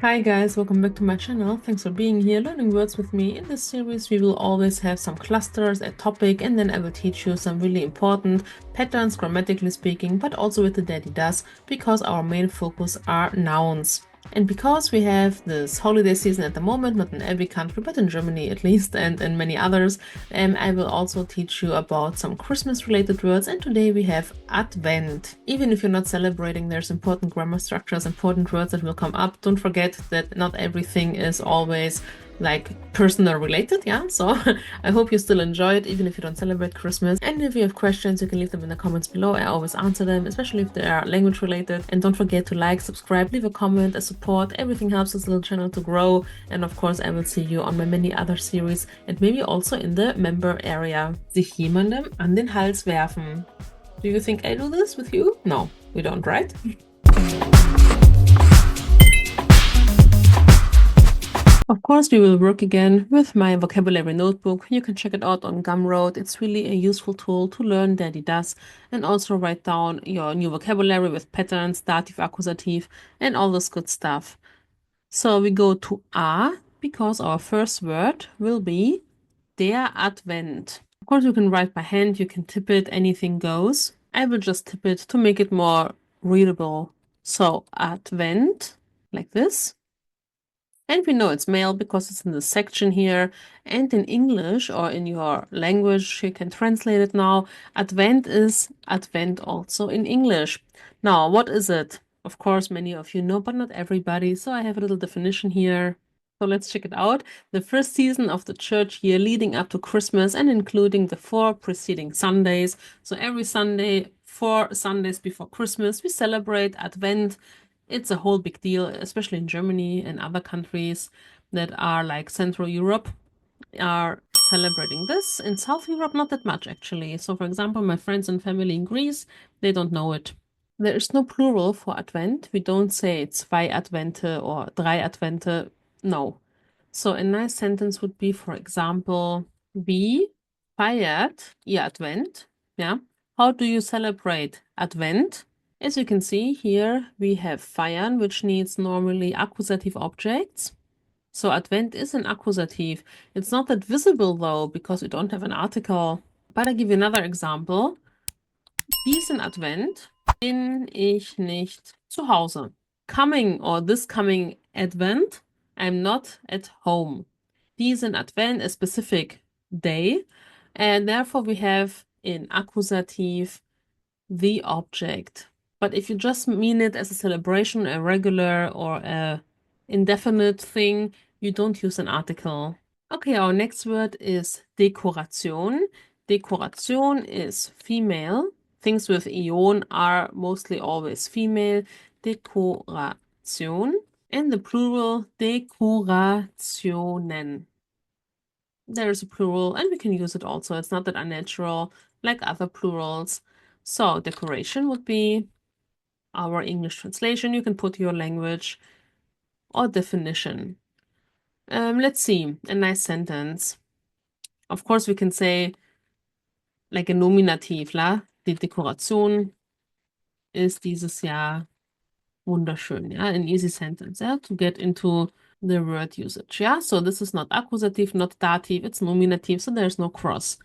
Hi guys, welcome back to my channel. Thanks for being here, learning words with me. In this series, we will always have some clusters, a topic, and then I will teach you some really important patterns, grammatically speaking, but also with the daddy does, because our main focus are nouns. And because we have this holiday season at the moment, not in every country, but in Germany at least, and in many others, I will also teach you about some Christmas-related words. And today we have Advent. Even if you're not celebrating, there's important grammar structures, important words that will come up. Don't forget that not everything is always like personal related, yeah? So I hope you still enjoy it, even if you don't celebrate Christmas. And if you have questions, you can leave them in the comments below. I always answer them, especially if they are language related. And don't forget to like, subscribe, leave a comment, a support. Everything helps this little channel to grow. And of course, I will see you on my many other series and maybe also in the member area. Sich jemandem an den Hals werfen. Do you think I do this with you? No, we don't, right? Of course, we will work again with my vocabulary notebook. You can check it out on Gumroad. It's really a useful tool to learn daddy does and also write down your new vocabulary with patterns, dative, accusative, and all this good stuff. So we go to A because our first word will be der Advent. Of course, you can write by hand, you can tip it, anything goes. I will just tip it to make it more readable. So Advent, like this. And we know it's male because it's in the section here. And in English or in your language, you can translate it now. Advent is Advent also in English. Now, what is it? Of course, many of you know, but not everybody. So I have a little definition here. So let's check it out. The first season of the church year leading up to Christmas and including the 4 preceding Sundays. So every Sunday, 4 Sundays before Christmas, we celebrate Advent. It's a whole big deal, especially in Germany and other countries that are like Central Europe are celebrating this. In South Europe, not that much actually. So for example, my friends and family in Greece, they don't know it. There is no plural for Advent. We don't say zwei Advente or drei Advente. No. So a nice sentence would be, for example, wie feiert ihr Advent? Yeah. How do you celebrate Advent? As you can see here, we have feiern, which needs normally accusative objects. So Advent is an accusative. It's not that visible though, because we don't have an article. But I give you another example. Diesen Advent bin ich nicht zu Hause. Coming or this coming Advent, I'm not at home. Diesen Advent, a specific day, and therefore we have in accusative the object. But if you just mean it as a celebration, a regular or a indefinite thing, you don't use an article. Okay, our next word is Dekoration. Dekoration is female. Things with ion are mostly always female. Dekoration. And the plural, Dekorationen. There is a plural, and we can use it also. It's not that unnatural like other plurals. So decoration would be our English translation. You can put your language or definition. Let's see, a nice sentence. Of course, we can say like a Nominativ, la? Die Dekoration ist dieses Jahr wunderschön, yeah? An easy sentence, yeah? To get into the word usage, yeah? So this is not accusative, not dative, it's nominative, so there's no cross.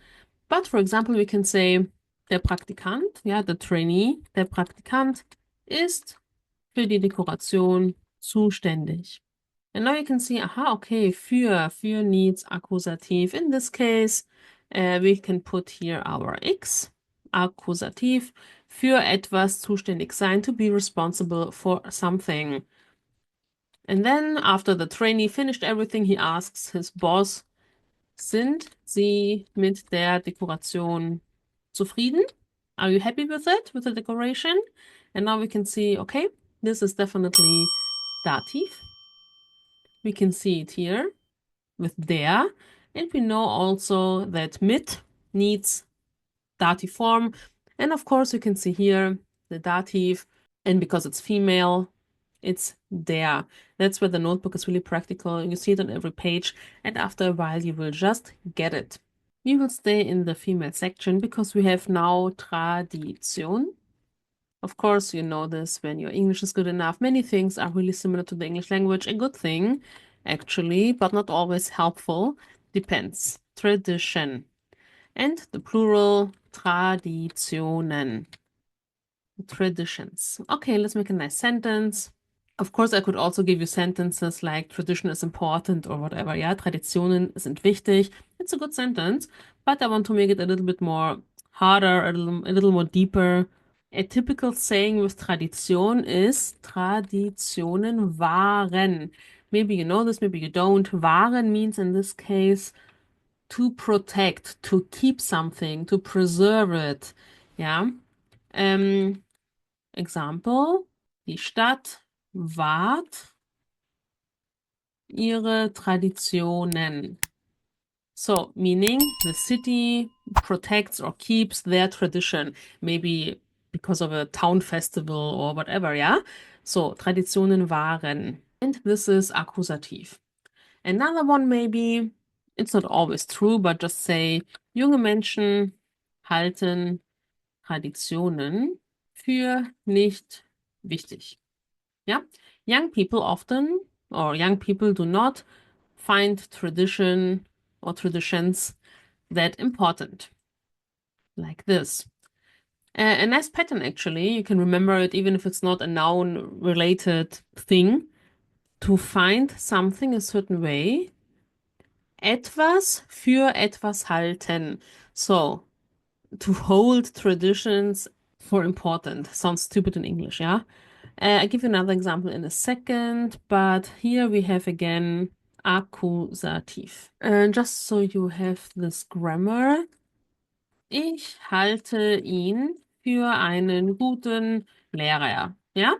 But for example, we can say der Praktikant, ja, the trainee, der Praktikant ist für die Dekoration zuständig. And now you can see, aha, okay, für needs accusative. In this case, we can put here our X, accusative, für etwas zuständig sein, to be responsible for something. And then after the trainee finished everything, he asks his boss, sind Sie mit der Dekoration zufrieden? Are you happy with it, with the decoration? And now we can see, okay, this is definitely dative. We can see it here with der. And we know also that mit needs dative form. And of course, you can see here the dative. And because it's female, it's der. That's where the notebook is really practical. You see it on every page. And after a while, you will just get it. We will stay in the female section because we have now Tradition. Of course, you know this when your English is good enough. Many things are really similar to the English language. A good thing, actually, but not always helpful. Depends. Tradition. And the plural, Traditionen. Traditions. Okay, let's make a nice sentence. Of course, I could also give you sentences like tradition is important or whatever. Yeah, Traditionen sind wichtig. It's a good sentence, but I want to make it a little bit more harder, a little more deeper. A typical saying with Tradition is Traditionen waren. Maybe you know this, maybe you don't. Waren means in this case to protect, to keep something, to preserve it. Ja. Example, die Stadt wahrt ihre Traditionen. So, meaning the city protects or keeps their tradition, maybe because of a town festival or whatever, yeah? So, Traditionen waren. And this is Akkusativ. Another one maybe, it's not always true, but just say, junge Menschen halten Traditionen für nicht wichtig. Yeah, young people often, or young people do not find tradition or traditions that important. Like this. A nice pattern, actually. You can remember it even if it's not a noun related thing. To find something a certain way. Etwas für etwas halten. So, to hold traditions for important. Sounds stupid in English, yeah? I'll give you another example in a second, but here we have again Akkusativ. Just so you have this grammar. Ich halte ihn für einen guten Lehrer. Yeah?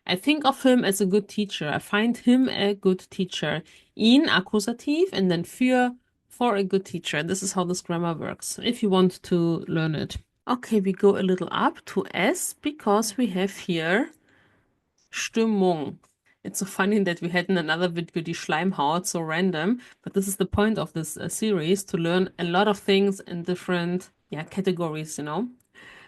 I think of him as a good teacher. I find him a good teacher. Ihn, Akkusativ, and then für, for a good teacher. This is how this grammar works, if you want to learn it. Okay, we go a little up to S because we have here Stimmung. It's so funny that we had in another video die Schleimhaut, so random, but this is the point of this series, to learn a lot of things in different categories, you know.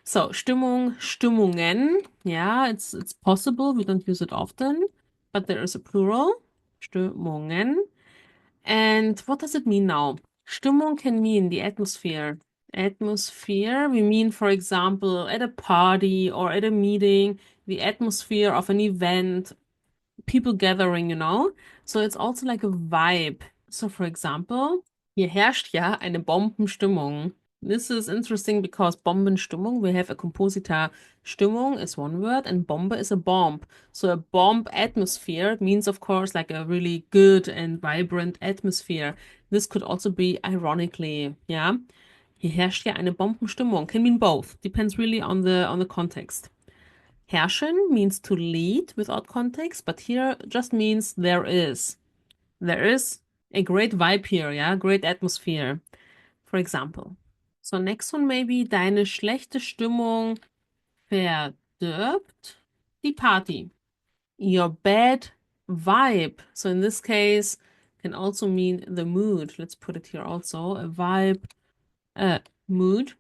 So, Stimmung, Stimmungen, yeah, it's possible, we don't use it often, but there is a plural, Stimmungen. And what does it mean now? Stimmung can mean the atmosphere. Atmosphere, we mean, for example, at a party or at a meeting, the atmosphere of an event, people gathering, you know? So it's also like a vibe. So, for example, hier herrscht ja eine Bombenstimmung. This is interesting because Bombenstimmung, we have a compositor. Stimmung is one word and Bombe is a bomb. So a bomb atmosphere means, of course, like a really good and vibrant atmosphere. This could also be ironically, yeah. Hier herrscht ja eine Bombenstimmung. Can mean both. Depends really on the context. Herrschen means to lead without context, but here just means there is. There is a great vibe here, yeah, great atmosphere, for example. So next one maybe deine schlechte Stimmung verdirbt die Party. Your bad vibe. So in this case can also mean the mood. Let's put it here also. A vibe, mood.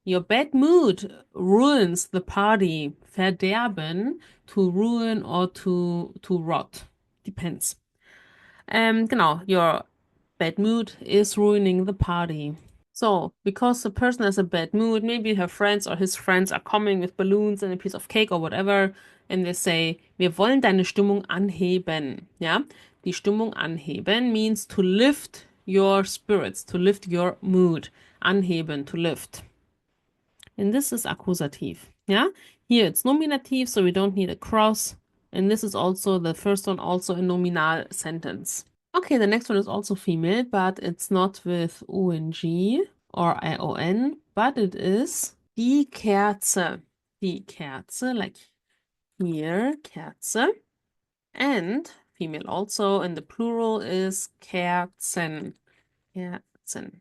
Your bad mood ruins the party. Verderben, to ruin or to rot. Depends. Genau, your bad mood is ruining the party. So, because the person has a bad mood, maybe her friends or his friends are coming with balloons and a piece of cake or whatever, and they say, wir wollen deine Stimmung anheben. Ja, die Stimmung anheben means to lift your spirits, to lift your mood. Anheben, to lift. And this is Akkusativ. Yeah, here it's nominative, so we don't need a cross. And this is also the first one, also a nominal sentence. Okay, the next one is also female, but it's not with ONG or ION, but it is die Kerze. Die Kerze, like here, Kerze. And female also, and the plural is Kerzen. Kerzen.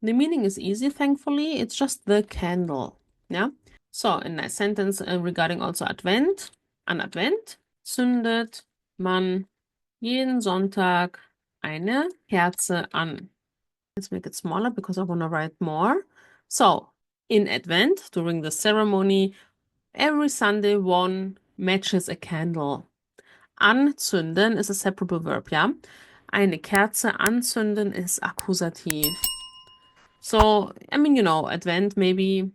The meaning is easy, thankfully. It's just the candle. Yeah. So, in a sentence regarding also Advent. An Advent zündet man jeden Sonntag eine Kerze an. Let's make it smaller because I want to write more. So, in Advent, during the ceremony, Every Sunday one matches a candle. Anzünden is a separable verb, ja? Eine Kerze anzünden ist Akkusativ. So, I mean, you know, Advent maybe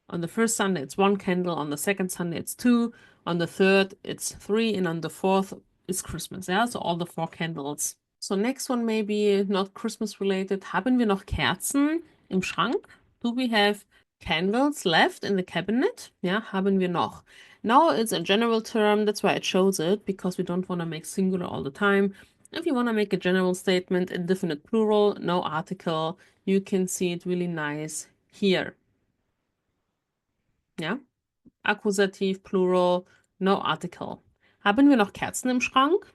on the first Sunday it's one candle, on the second Sunday it's two, on the third it's three, and on the fourth it's Christmas, yeah? So all the 4 candles. So next one maybe not Christmas related. Haben wir noch Kerzen im Schrank? Do we have candles left in the cabinet? Yeah, haben wir noch. Now it's a general term, that's why I chose it, because we don't want to make singular all the time. If you want to make a general statement, indefinite plural, no article, you can see it really nice here. Ja, Akkusativ, plural, no article. Haben wir noch Kerzen im Schrank?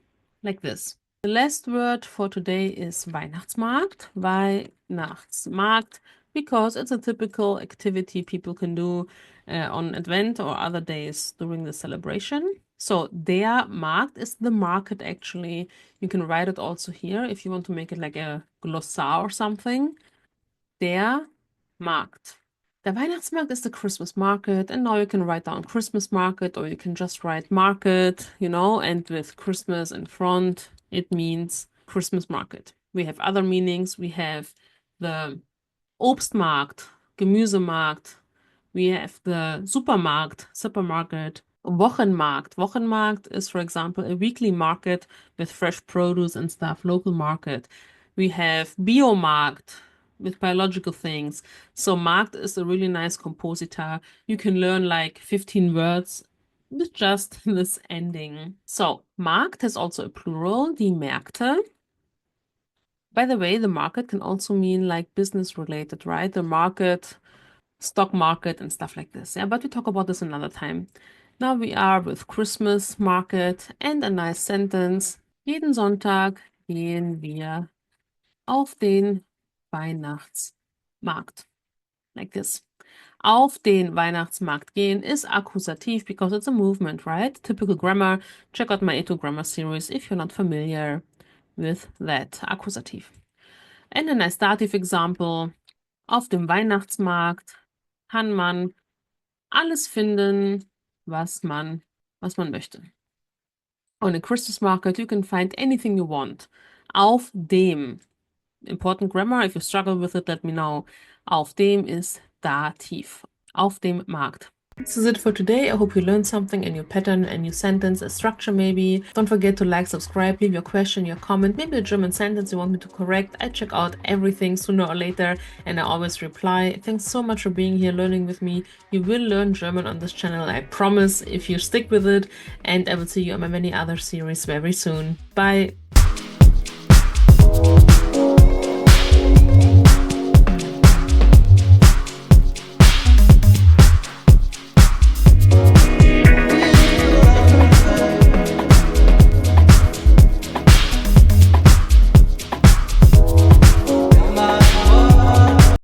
Like this. The last word for today is Weihnachtsmarkt. Weihnachtsmarkt, because it's a typical activity people can do on Advent or other days during the celebration. So, der Markt is the market actually. You can write it also here if you want to make it like a glossar or something. Der Markt. Der Weihnachtsmarkt is the Christmas market, and now you can write down Christmas market, or you can just write market, you know, and with Christmas in front, it means Christmas market. We have other meanings. We have the Obstmarkt, Gemüsemarkt. We have the Supermarkt, supermarket. Wochenmarkt. Wochenmarkt is, for example, a weekly market with fresh produce and stuff, local market. We have Biomarkt with biological things. So Markt is a really nice compositor. You can learn like 15 words with just this ending. So Markt has also a plural, die Märkte. By the way, the market can also mean like business related, right? The market, stock market and stuff like this. Yeah, but we talk about this another time. Now we are with Christmas market and a nice sentence. Jeden Sonntag gehen wir auf den Weihnachtsmarkt. Like this. Auf den Weihnachtsmarkt gehen is accusative because it's a movement, right? Typical grammar. Check out my A2 grammar series if you're not familiar with that. Accusative. And a nice dative example. Auf dem Weihnachtsmarkt kann man alles finden, was man möchte. On a Christmas market, you can find anything you want. Auf dem. Important grammar. If you struggle with it, let me know. Auf dem is Dativ. Auf dem Markt. This is it for today. I hope you learned something, a new pattern, a new sentence, a structure maybe. Don't forget to like, subscribe, leave your question, your comment, maybe a German sentence you want me to correct. I check out everything sooner or later and I always reply. Thanks so much for being here, learning with me. You will learn German on this channel, I promise, if you stick with it. And I will see you on my many other series very soon. Bye!